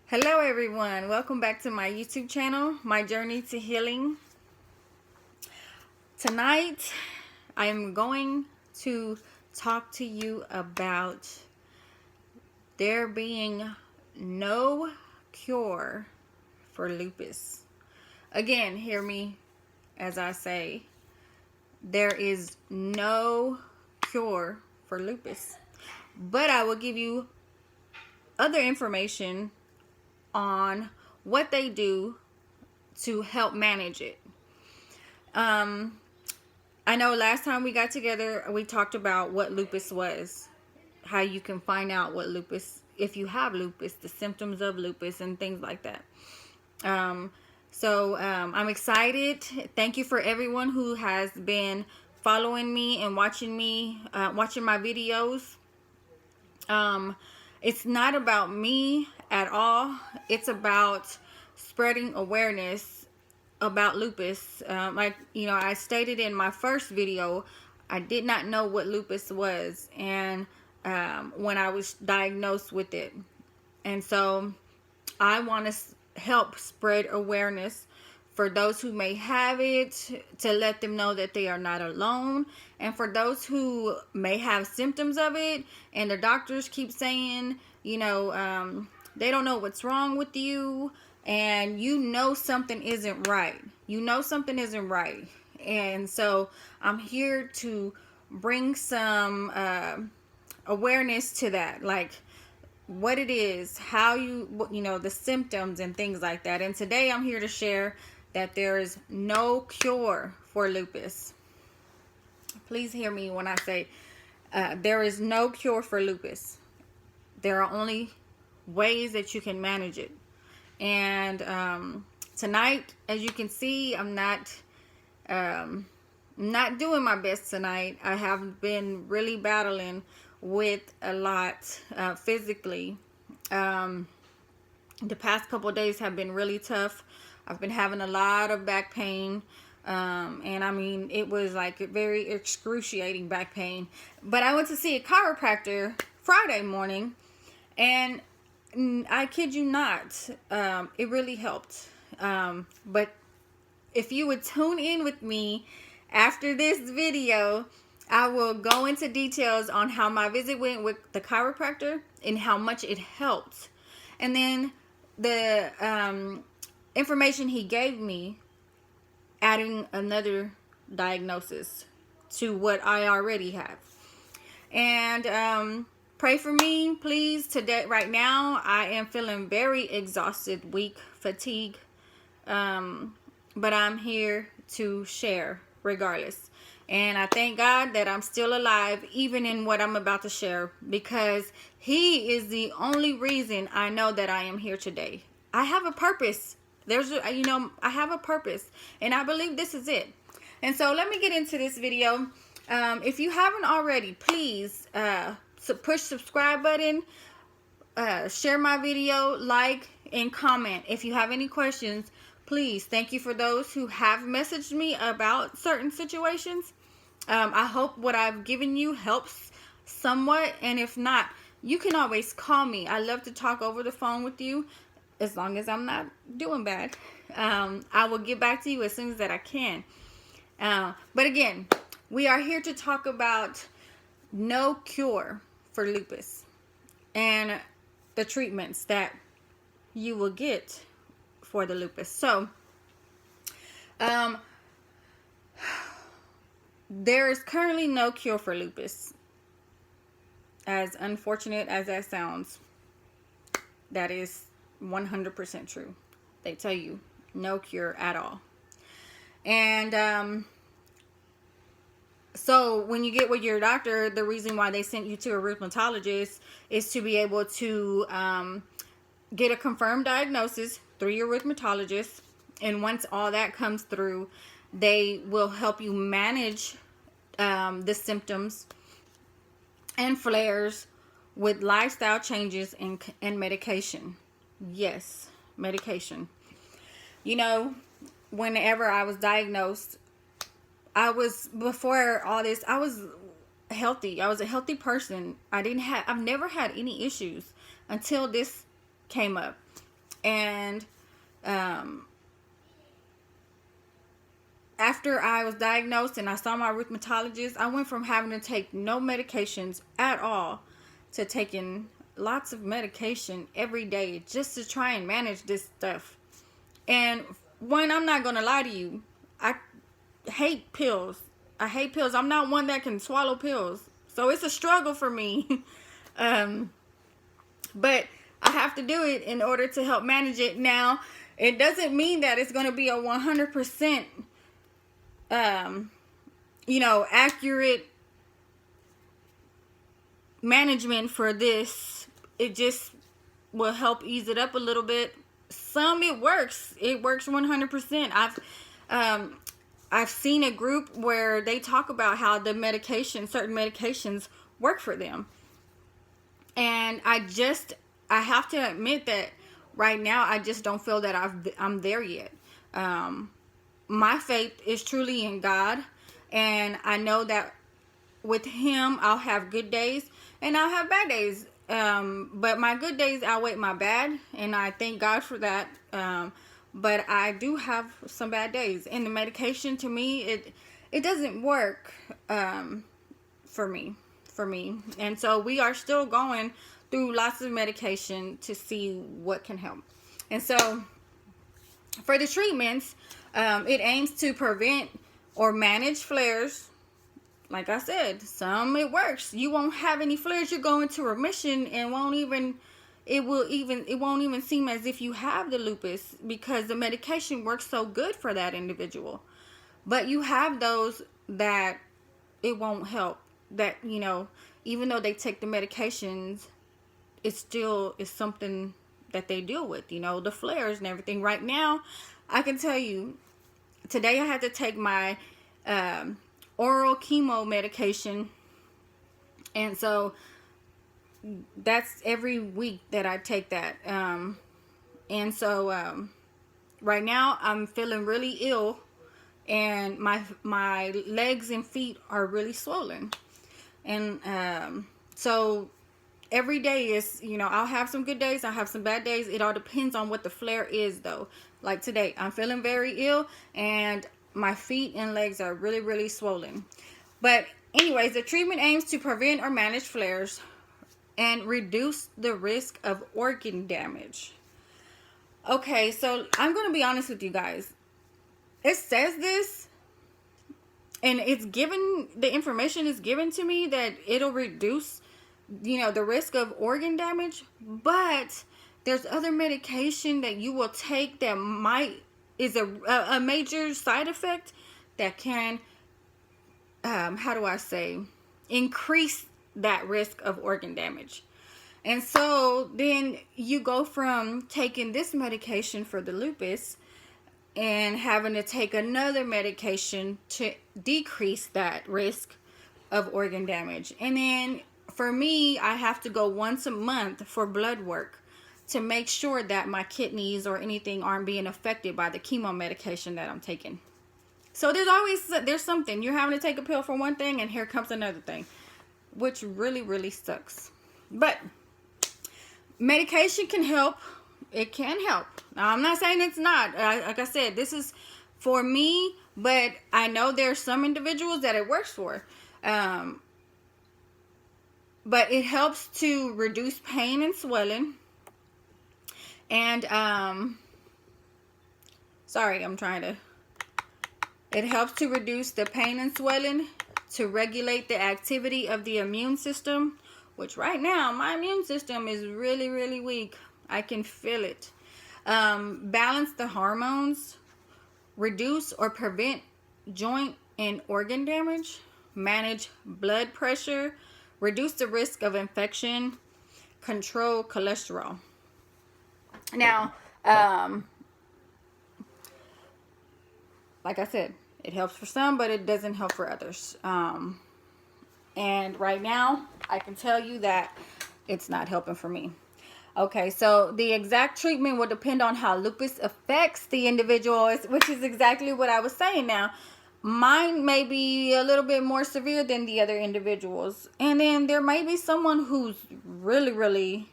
Hello everyone, welcome back to my YouTube channel, My Journey to Healing. Tonight, I am going to talk to you about there being no cure for lupus. Again, hear me as I say, there is no cure for lupus. But I will give you other information on what they do to help manage it. I know last time we got together, we talked about what lupus was, how you can find out what lupus, if you have lupus, the symptoms of lupus and things like that. I'm excited. Thank you for everyone who has been following me and watching my videos. It's not about me at all. It's about spreading awareness about lupus. I stated in my first video, I did not know what lupus was, and when I was diagnosed with it. And so I want to help spread awareness for those who may have it, to let them know that they are not alone. And for those who may have symptoms of it and their doctors keep saying, they don't know what's wrong with you, and something isn't right. Something isn't right. And so I'm here to bring some awareness to that, like what it is, how the symptoms and things like that. And today I'm here to share that there is no cure for lupus. Please hear me when I say there is no cure for lupus. There are only ways that you can manage it. And tonight, as you can see, I'm not doing my best tonight. I have been really battling with a lot physically. The past couple of days have been really tough. I've been having a lot of back pain. And I mean, it was like a very excruciating back pain. But I went to see a chiropractor Friday morning, and I kid you not, it really helped. But if you would tune in with me after this video, I will go into details on how my visit went with the chiropractor and how much it helped. And then the information he gave me, adding another diagnosis to what I already have. And pray for me, please. Today, right now, I am feeling very exhausted, weak, fatigued. But I'm here to share regardless. And I thank God that I'm still alive, even in what I'm about to share, because He is the only reason I know that I am here today. I have a purpose. I have a purpose, and I believe this is it. And so let me get into this video. If you haven't already, please push subscribe button, share my video, like, and comment. If you have any questions, please. Thank you for those who have messaged me about certain situations. I hope what I've given you helps somewhat, and if not, you can always call me. I love to talk over the phone with you, as long as I'm not doing bad. I will get back to you as soon as that I can. But again, we are here to talk about no cure for lupus and the treatments that you will get for the lupus. So, there is currently no cure for lupus. As unfortunate as that sounds, that is 100% true. They tell you no cure at all. And so when you get with your doctor, the reason why they sent you to a rheumatologist is to be able to get a confirmed diagnosis through your rheumatologist. And once all that comes through, they will help you manage the symptoms and flares with lifestyle changes and medication. Yes, medication. Whenever I was diagnosed, before all this, I was healthy. I was a healthy person. I've never had any issues until this came up. And after I was diagnosed and I saw my rheumatologist, I went from having to take no medications at all to taking lots of medication every day just to try and manage this stuff. And one, I'm not going to lie to you, I hate pills. I hate pills. I'm not one that can swallow pills. So it's a struggle for me. But I have to do it in order to help manage it. Now, it doesn't mean that it's going to be a 100% accurate management for this. It just will help ease it up a little bit. Some it works 100%. I've seen a group where they talk about how the certain medications work for them, and I have to admit that right now I just don't feel that I'm there yet. My faith is truly in God, and I know that with Him I'll have good days and I'll have bad days. But my good days outweigh my bad, and I thank God for that. But I do have some bad days, and the medication, to me, it doesn't work for me. And so we are still going through lots of medication to see what can help. And so for the treatments, it aims to prevent or manage flares. Like I said, some it works. You won't have any flares. You go into remission and it won't even seem as if you have the lupus, because the medication works so good for that individual. But you have those that it won't help. That, even though they take the medications, it still is something that they deal with, the flares and everything. Right now, I can tell you, today I had to take my oral chemo medication, and so that's every week that I take that. And so right now I'm feeling really ill, and my legs and feet are really swollen. And so every day is, I'll have some good days, I'll have some bad days. It all depends on what the flare is, though. Like today, I'm feeling very ill, and my feet and legs are really, really swollen. But anyways, the treatment aims to prevent or manage flares and reduce the risk of organ damage. Okay, so I'm going to be honest with you guys. It says this, and the information is given to me that it'll reduce, the risk of organ damage. But there's other medication that you will take that is a major side effect that can, increase that risk of organ damage. And so then you go from taking this medication for the lupus and having to take another medication to decrease that risk of organ damage. And then for me, I have to go once a month for blood work to make sure that my kidneys or anything aren't being affected by the chemo medication that I'm taking. So there's something. You're having to take a pill for one thing, and here comes another thing, which really, really sucks. But medication can help. It can help. Now, I'm not saying it's not. Like I said, this is for me, but I know there's some individuals that it works for. But it helps to reduce pain and swelling. And, it helps to reduce the pain and swelling, to regulate the activity of the immune system, which right now, my immune system is really, really weak. I can feel it. Balance the hormones, reduce or prevent joint and organ damage, manage blood pressure, reduce the risk of infection, control cholesterol. Now, like I said, it helps for some, but it doesn't help for others. And right now, I can tell you that it's not helping for me. Okay, so the exact treatment will depend on how lupus affects the individual, which is exactly what I was saying. Now, mine may be a little bit more severe than the other individuals. And then there may be someone who's really, really,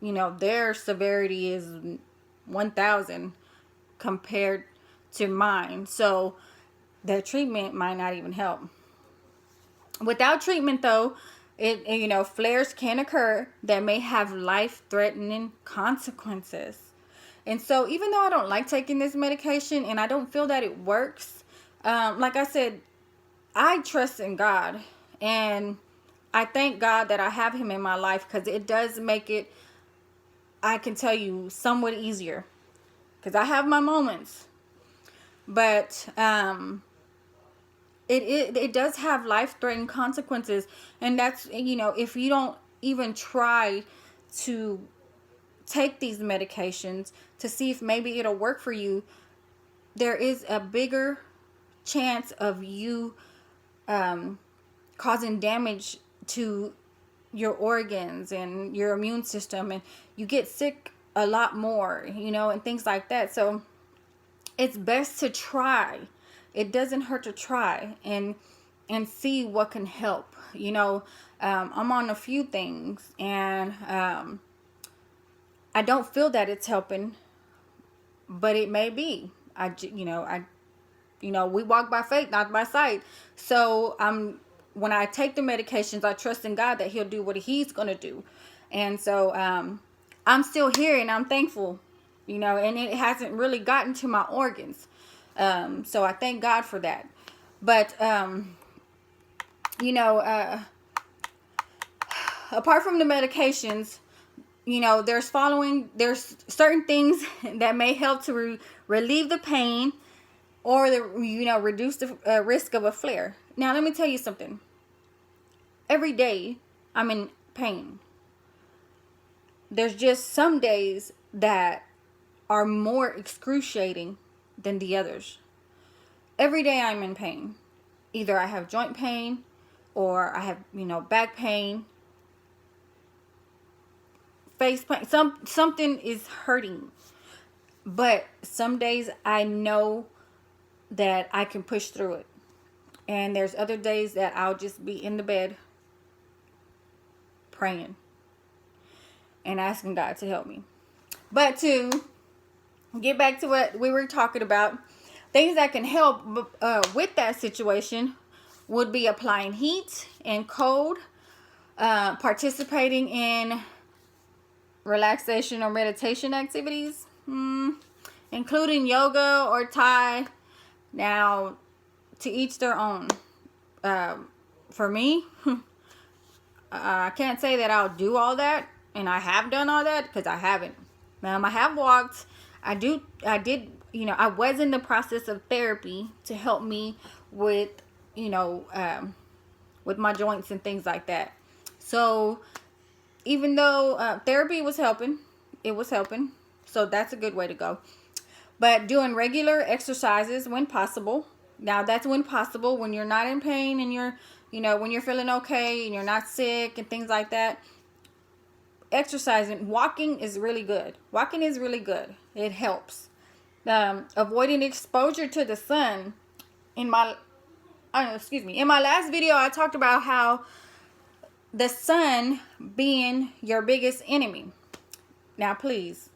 their severity is 1,000 compared to mine. So their treatment might not even help. Without treatment, though, flares can occur that may have life-threatening consequences. And so even though I don't like taking this medication and I don't feel that it works, like I said, I trust in God, and I thank God that I have him in my life, because it does make it, I can tell you, somewhat easier, because I have my moments. But it does have life-threatening consequences, and that's, if you don't even try to take these medications to see if maybe it'll work for you, there is a bigger chance of you causing damage to your organs and your immune system, and you get sick a lot more, and things like that. So it's best to try. It doesn't hurt to try and see what can help. I'm on a few things, and I don't feel that it's helping, but it may be. We walk by faith, not by sight. So when I take the medications, I trust in God that he'll do what he's going to do. And so I'm still here, and I'm thankful, and it hasn't really gotten to my organs. So I thank God for that. But, apart from the medications, there's certain things that may help to relieve the pain, or reduce the risk of a flare. Now, let me tell you something. Every day I'm in pain. There's just some days that are more excruciating than the others. Every day I'm in pain. Either I have joint pain, or I have, back pain, face pain. Something is hurting. But some days I know that I can push through it. And there's other days that I'll just be in the bed praying and asking God to help me. But to get back to what we were talking about, things that can help with that situation would be applying heat and cold, participating in relaxation or meditation activities, including yoga or Thai. Now, to each their own. For me, I can't say that I'll do all that, and I have done all that, because I haven't. I have walked. I was in the process of therapy to help me with, with my joints and things like that. So even though therapy was helping, it was helping. So that's a good way to go. But doing regular exercises when possible. Now, that's when possible, when you're not in pain and you're, when you're feeling okay and you're not sick and things like that. Exercising, walking is really good. Walking is really good. It helps. Avoiding exposure to the sun. In my last video, I talked about how the sun being your biggest enemy. Now, please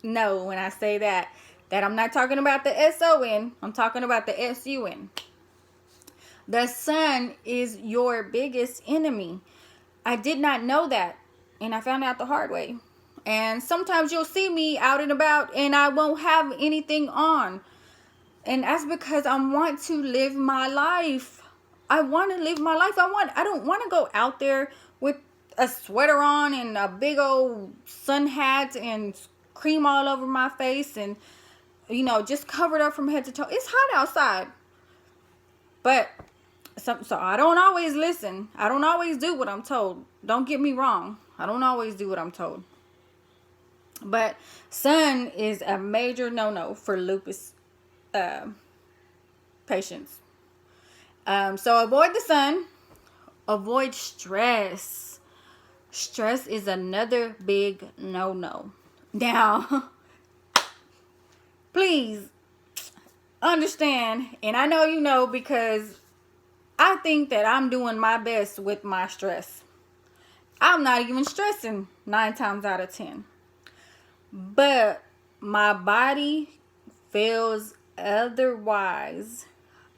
know when I say that I'm not talking about the S-O-N. I'm talking about the S-U-N. The sun is your biggest enemy. I did not know that, and I found out the hard way. And sometimes you'll see me out and about, and I won't have anything on. And that's because I want to live my life. I want to live my life. I don't want to go out there with a sweater on and a big old sun hat and cream all over my face and, just covered up from head to toe. It's hot outside. But, so I don't always listen. I don't always do what I'm told. Don't get me wrong. I don't always do what I'm told. But sun is a major no-no for lupus patients. So avoid the sun. Avoid stress. Stress is another big no-no. Now, please understand, and I know you know, because I think that I'm doing my best with my stress. I'm not even stressing 9 times out of 10. but my body feels otherwise.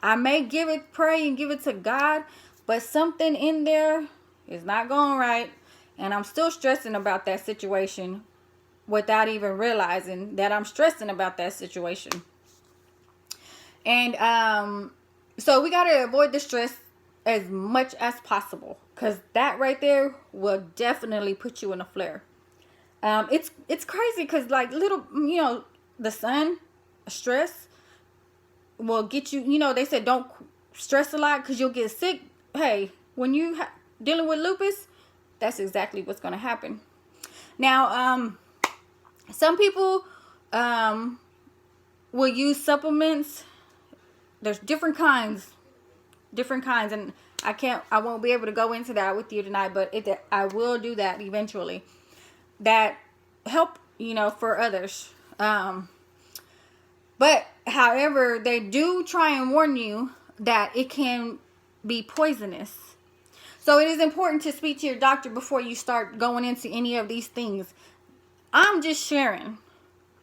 I may give it, pray and give it to God, but something in there is not going right, and I'm still stressing about that situation without even realizing that I'm stressing about that situation. And so we got to avoid the stress as much as possible, because that right there will definitely put you in a flare. It's crazy because, like, little, the sun, stress will get you. They said don't stress a lot because you'll get sick. Hey, when you dealing with lupus, that's exactly what's going to happen. Now, some people will use supplements. There's different kinds, and I won't be able to go into that with you tonight, but I will do that eventually. That help, for others. But however, they do try and warn you that it can be poisonous. So it is important to speak to your doctor before you start going into any of these things. I'm just sharing,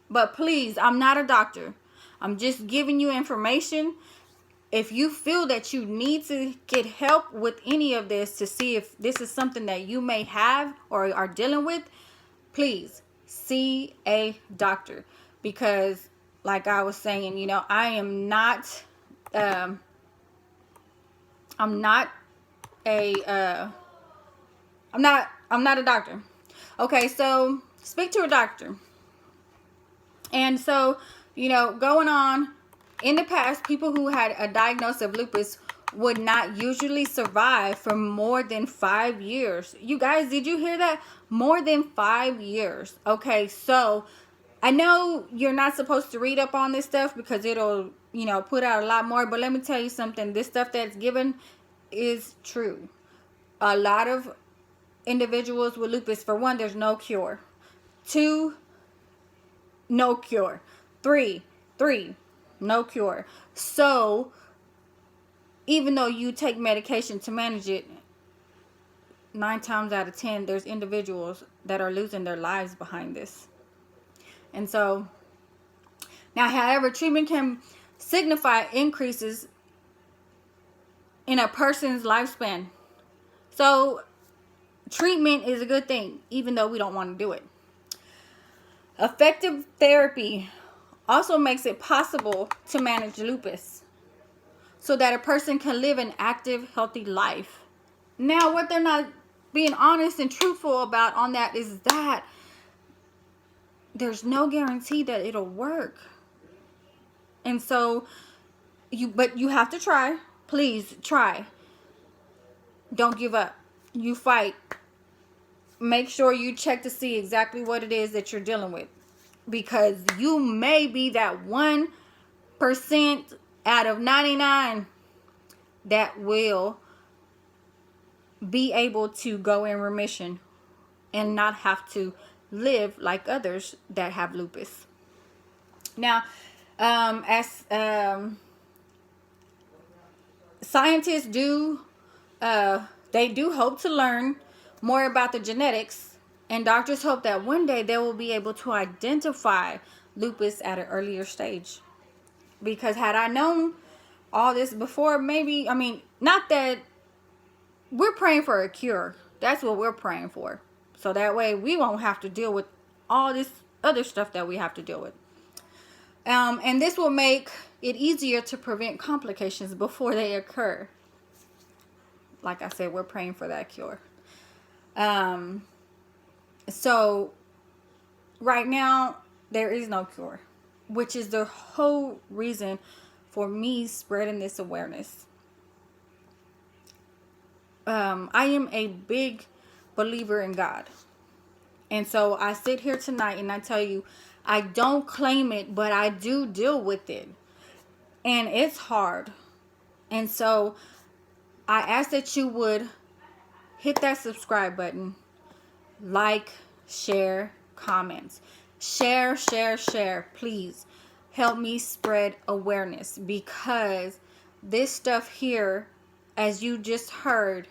but please, I'm not a doctor. I'm just giving you information. If you feel that you need to get help with any of this to see if this is something that you may have or are dealing with, please see a doctor. Because like I was saying, I'm not a doctor. Okay, so speak to a doctor. And so, going on, in the past, people who had a diagnosis of lupus would not usually survive for more than 5 years. You guys, did you hear that? More than 5 years. Okay, so I know you're not supposed to read up on this stuff because it'll, put out a lot more. But let me tell you something. This stuff that's given is true. A lot of individuals with lupus, for one, there's no cure. 2, no cure. 3, no cure. So even though you take medication to manage it, 9 times out of 10, there's individuals that are losing their lives behind this. And so now, however, treatment can signify increases in a person's lifespan. So treatment is a good thing, even though we don't want to do it. Effective therapy also makes it possible to manage lupus so that a person can live an active, healthy life. Now, what they're not being honest and truthful about on that is that there's no guarantee that it'll work. And so, but you have to try. Please try. Don't give up. You fight. Make sure you check to see exactly what it is that you're dealing with. Because you may be that 1% out of 99 that will be able to go in remission and not have to live like others that have lupus. Now, as scientists they do hope to learn more about the genetics, and doctors hope that one day they will be able to identify lupus at an earlier stage. Because had I known all this before, maybe, not that we're praying for a cure. That's what we're praying for. So that way we won't have to deal with all this other stuff that we have to deal with. And this will make it easier to prevent complications before they occur. Like I said, we're praying for that cure. So right now there is no cure, which is the whole reason for me spreading this awareness. I am a big believer in God. And so I sit here tonight and I tell you, I don't claim it, but I do deal with it. And it's hard. And so I ask that you would hit that subscribe button, like, share, comments. Share. Please help me spread awareness, because this stuff here, as you just heard,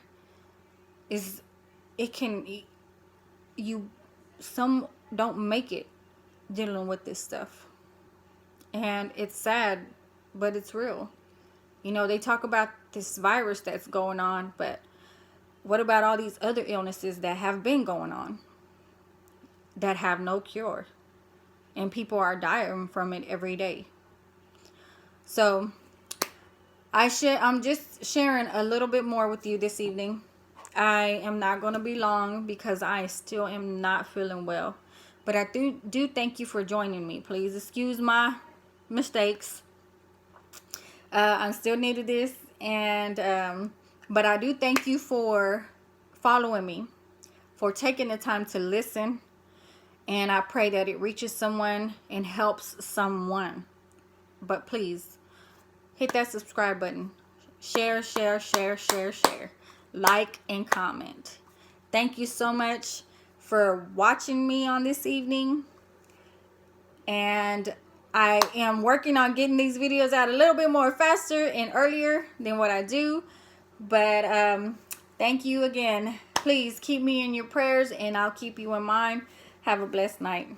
some don't make it. dealing with this stuff. And it's sad, but it's real. You know, they talk about this virus that's going on, but what about all these other illnesses that have been going on that have no cure? And people are dying from it every day. So I'm just sharing a little bit more with you this evening. I am not going to be long because I still am not feeling well. But I do thank you for joining me. Please excuse my mistakes. I'm still new to this, and but I do thank you for following me, for taking the time to listen, and I pray that it reaches someone and helps someone. But please hit that subscribe button, share, like and comment. Thank you so much for watching me on this evening, and I am working on getting these videos out a little bit more faster and earlier than what I do. But thank you again. Please keep me in your prayers, and I'll keep you in mind. Have a blessed night.